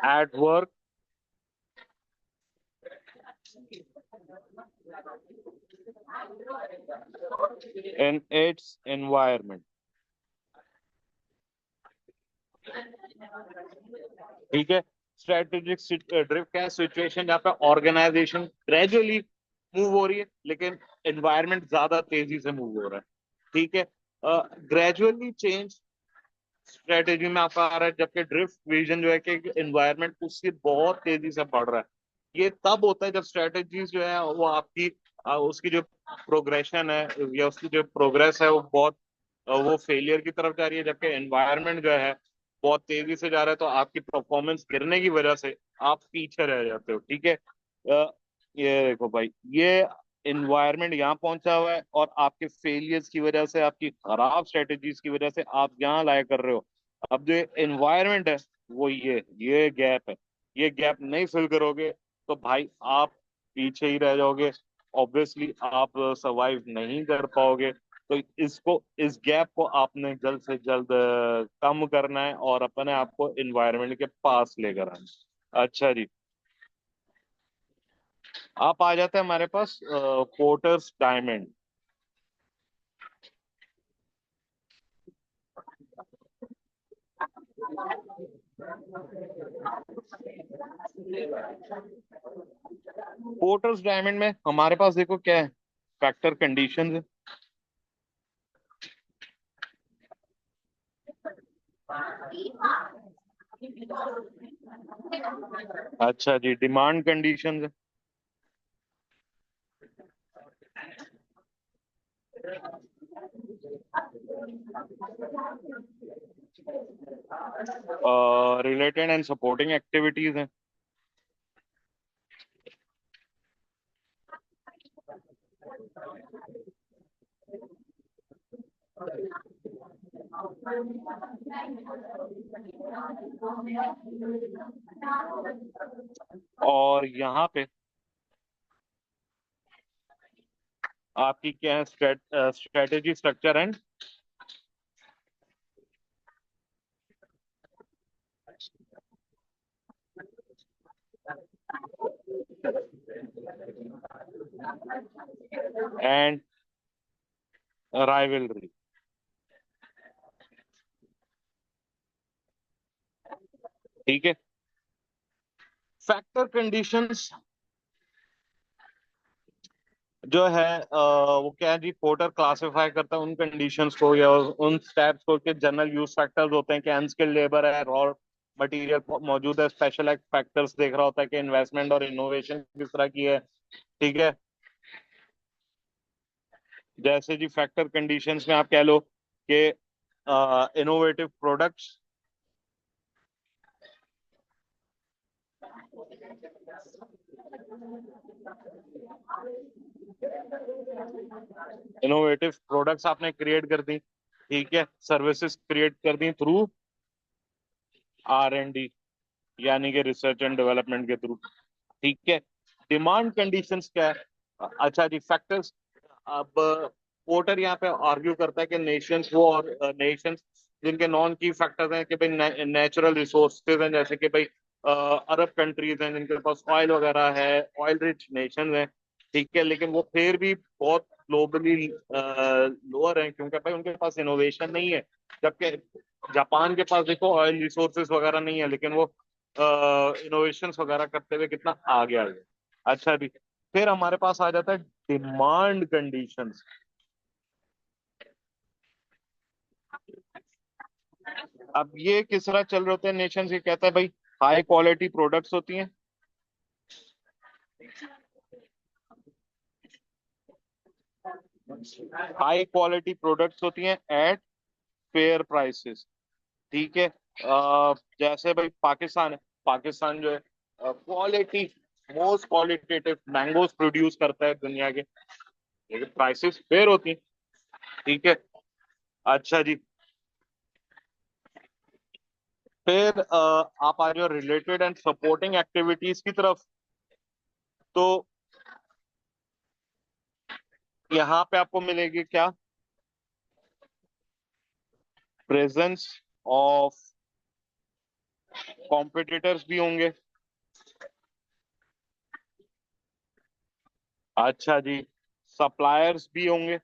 at work in its environment. ठीक है, स्ट्रेटेजिक ड्रिफ्ट क्या है? सिचुएशन जहाँ पे ऑर्गेनाइजेशन ग्रेजुअली मूव हो रही है लेकिन एनवायरनमेंट ज्यादा तेजी से मूव हो रहा है। ठीक है, ग्रेजुअली चेंज स्ट्रेटेजी में आपका आ रहा है, जबकि ड्रिफ्ट विजन जो है कि एनवायरनमेंट उससे बहुत तेजी से बढ़ रहा है। ये तब होता है जब स्ट्रेटेजीज जो है वो आपकी उसकी जो प्रोग्रेशन है या उसकी जो प्रोग्रेस है वो बहुत वो फेलियर की तरफ जा रही है, जबकि एनवायरनमेंट जो है बहुत तेजी से जा रहा है, तो आपकी परफॉर्मेंस गिरने की वजह से आप पीछे रह जाते हो। ठीक है, ये देखो भाई, ये एनवायरनमेंट यहाँ पहुंचा हुआ है और आपके फेलियर्स की वजह से, आपकी खराब स्ट्रेटेजीज की वजह से आप यहाँ लाया कर रहे हो। अब जो एनवायरनमेंट है वो ये गैप है, ये गैप नहीं फिल करोगे तो भाई आप पीछे ही रह जाओगे। ऑब्वियसली आप सरवाइव नहीं कर पाओगे। तो इसको, इस गैप को आपने जल्द से जल्द कम करना है और अपने आप को एनवायरनमेंट के पास लेकर आना है। अच्छा जी, आप आ जाते हैं हमारे पास पोर्टर्स डायमंड। पोर्टर्स डायमंड में हमारे पास देखो क्या है, फैक्टर कंडीशंस है। अच्छा जी, डिमांड कंडीशंस है। रिलेटेड एंड सपोर्टिंग एक्टिविटीज हैं। और यहाँ पे आपकी क्या है, strategy structure and and rivalry. ठीक है, फैक्टर कंडीशंस जो है वो क्या है जी, पोर्टर क्लासिफाई करता है उन कंडीशंस को या उन स्टेप्स को कि जनरल यूज फैक्टर्स होते हैं कि अनस्किल्ड लेबर है, रॉ मटेरियल मौजूद है, स्पेशल फैक्टर्स देख रहा होता है कि इन्वेस्टमेंट और इनोवेशन किस तरह की है। ठीक है, जैसे जी फैक्टर कंडीशंस में आप कह लो कि इनोवेटिव प्रोडक्ट्स, इनोवेटिव प्रोडक्ट्स आपने क्रिएट कर दी। ठीक है, सर्विसेज क्रिएट कर दी थ्रू R&D, यानी कि रिसर्च एंड डेवलपमेंट के थ्रू। ठीक है, डिमांड कंडीशंस क्या है? अच्छा जी, फैक्टर्स। अब पोर्टर यहाँ पे आर्ग्यू करता है कि नेशंस वो और नेशंस जिनके नॉन की फैक्टर्स हैं कि भाई नेचुरल रिसोर्सेज हैं, जैसे कि भाई अरब कंट्रीज हैं जिनके पास ऑयल वगैरह है, ऑयल रिच नेशन हैं। ठीक है, लेकिन वो फिर भी बहुत ग्लोबली लोअर हैं क्योंकि भाई उनके पास इनोवेशन नहीं है। जबकि जापान के पास देखो ऑयल रिसोर्सेज वगैरह नहीं है, लेकिन वो इनोवेशंस वगैरह करते हुए कितना आगे आ गया। अच्छा भी, फिर हमारे पास आ जाता है डिमांड कंडीशंस। अब ये किस तरह चल रहे होते हैं नेशन, ये कहता है भाई हाई क्वालिटी प्रोडक्ट्स होती हैं, हाई क्वालिटी प्रोडक्ट्स होती हैं एट फेयर प्राइसेस। ठीक है, जैसे भाई पाकिस्तान है, पाकिस्तान जो है quality most qualitative mangoes produce करता है दुनिया के, लेकिन प्राइसेस फेयर होती हैं। ठीक है। अच्छा जी। फिर आप आ जाओ रिलेटेड एंड सपोर्टिंग एक्टिविटीज की तरफ। तो यहाँ पे आपको मिलेगी क्या? प्रेजेंस ऑफ कॉम्पिटिटर्स भी होंगे। अच्छा जी। सप्लायर्स भी होंगे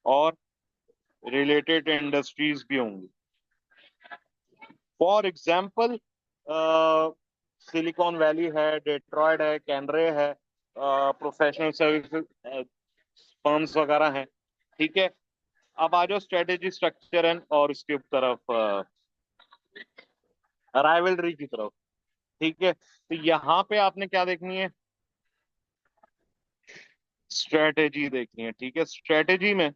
और रिलेटेड इंडस्ट्रीज भी होंगी। फॉर एग्जाम्पल, सिलिकॉन वैली है, डेट्रॉयड है, कैनरे है, प्रोफेशनल सर्विसेज फर्म्स वगैरह हैं। ठीक है। अब आ जाओ स्ट्रेटेजी स्ट्रक्चर एंड और उसकी तरफ, राइवलरी की तरफ। ठीक है, तो यहाँ पे आपने क्या देखनी है? स्ट्रेटेजी देखनी है। ठीक है, स्ट्रेटेजी में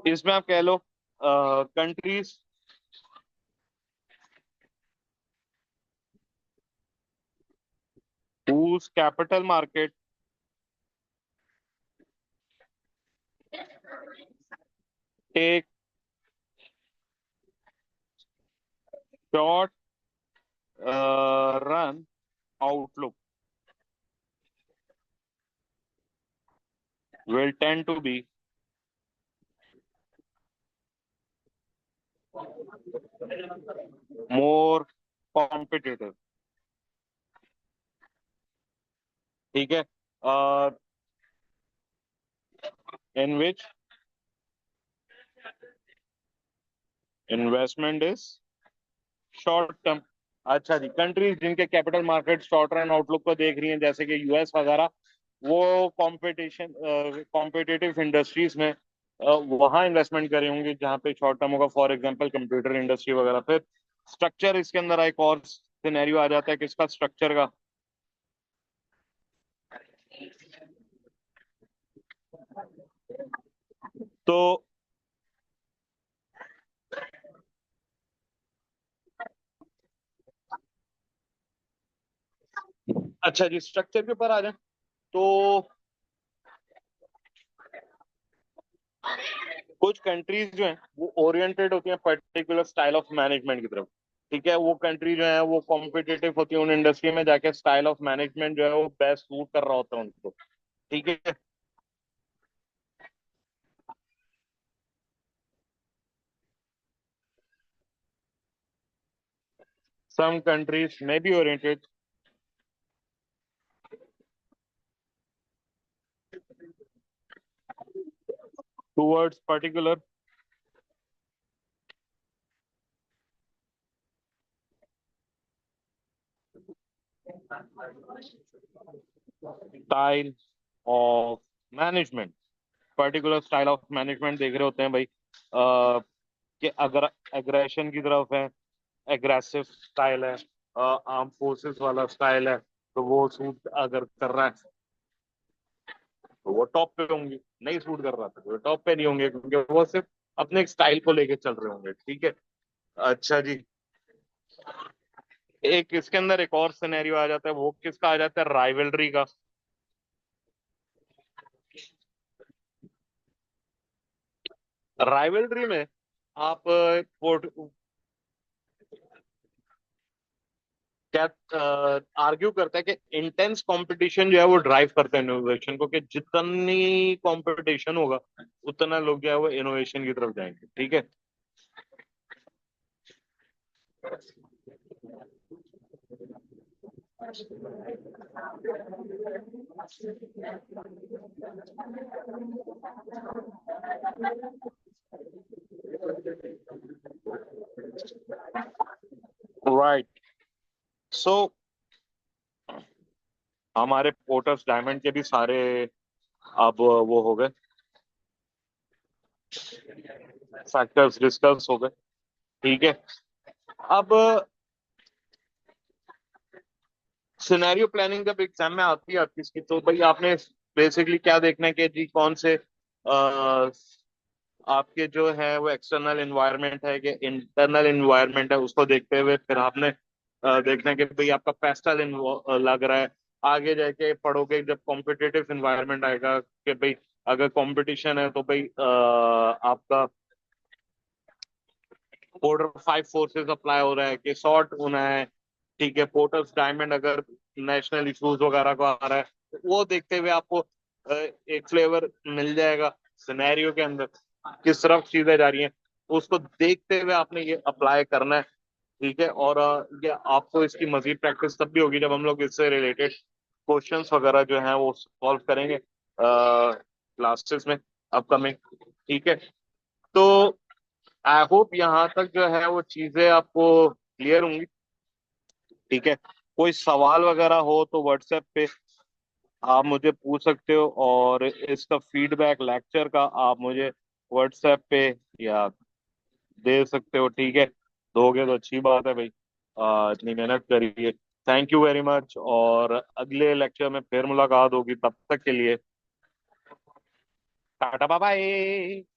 इसमें आप कह लो countries whose capital market take short run outlook will tend to be more competitive। ठीक है। In which investment is short term। अच्छा जी, कंट्रीज जिनके capital market short run outlook को देख रही हैं, जैसे कि यूएस वगैरह, वो कंपटीशन कॉम्पिटिटिव इंडस्ट्रीज में वहां इन्वेस्टमेंट करे होंगे जहां पे शॉर्ट टर्म होगा। फॉर एग्जांपल कंप्यूटर इंडस्ट्री वगैरह। फिर स्ट्रक्चर इसके अंदर एक और सिनेरियो आ जाता है किसका? स्ट्रक्चर का। तो अच्छा जी, स्ट्रक्चर के ऊपर आ जाए तो कुछ कंट्रीज जो हैं वो ओरिएंटेड होती हैं पर्टिकुलर स्टाइल ऑफ मैनेजमेंट की तरफ। ठीक है, वो कंट्री जो है वो कॉम्पिटिटिव होती है उन इंडस्ट्री में जाके, स्टाइल ऑफ मैनेजमेंट जो है वो बेस्ट सूट कर रहा होता है उनको। ठीक है। some countries may be oriented towards particular style of management। Particular style of management देख रहे होते हैं भाई, कि अगर एग्रेशन की तरफ है, एग्रेसिव स्टाइल है, आर्म फोर्सेस वाला स्टाइल है, तो वो सूट अगर कर रहा है तो वो टॉप पे होंगे। नहीं सूट कर रहा था तो वो टॉप पे नहीं होंगे, क्योंकि वो सिर्फ अपने एक स्टाइल को लेके चल रहे होंगे। ठीक है। अच्छा जी। एक इसके अंदर एक और सिनेरियो आ जाता है, वो किसका आ जाता है? राइवलरी का। राइवलरी में आप पोर्ट क्या आर्ग्यू करता है कि इंटेंस कंपटीशन जो है वो ड्राइव करता है इनोवेशन को, कि जितनी कंपटीशन होगा उतना लोग जो है वो इनोवेशन की तरफ जाएंगे। ठीक है। राइट। सो हमारे पोर्टर्स डायमंड के भी सारे अब वो हो गए, फैक्टर्स डिस्कस हो गए। ठीक है। अब सिनेरियो प्लानिंग जब एग्जाम में आती है आपकी इसकी, तो भाई आपने बेसिकली क्या देखना है कि जी कौन से आपके जो है वो एक्सटर्नल एनवायरनमेंट है कि इंटरनल एनवायरनमेंट है, उसको देखते हुए फिर आपने देखना है कि भाई आपका पेस्टल लग रहा है। आगे जाके पढ़ोगे जब कॉम्पिटिटिव एनवायरनमेंट आएगा कि भाई अगर कंपटीशन है तो भाई आपका बॉर्डर 5 फोर्सेस अप्लाई हो रहा है कि शॉर्ट होना है। ठीक है, पोर्टर्स डायमंड अगर नेशनल इश्यूज वगैरह को आ रहा है तो वो देखते हुए आपको एक फ्लेवर मिल जाएगा सिनेरियो के अंदर किस तरफ चीजें जा रही हैं। उसको देखते हुए आपने ये अप्लाई करना है। ठीक है, और ये आपको इसकी मजीद प्रैक्टिस तब भी होगी जब हम लोग इससे रिलेटेड क्वेश्चंस वगैरह जो हैं वो सॉल्व करेंगे क्लासेस में अपकमिंग। ठीक है, तो आई होप यहाँ तक जो है वो चीजें आपको क्लियर होंगी। ठीक है, कोई सवाल वगैरह हो तो व्हाट्सएप पे आप मुझे पूछ सकते हो, और इसका फीडबैक लेक्चर का आप मुझे व्हाट्सएप पे या दे सकते हो। ठीक है, दोगे तो अच्छी बात है भाई, इतनी मेहनत करिए। थैंक यू वेरी मच, और अगले लेक्चर में फिर मुलाकात होगी, तब तक के लिए टाटा बाय बाय।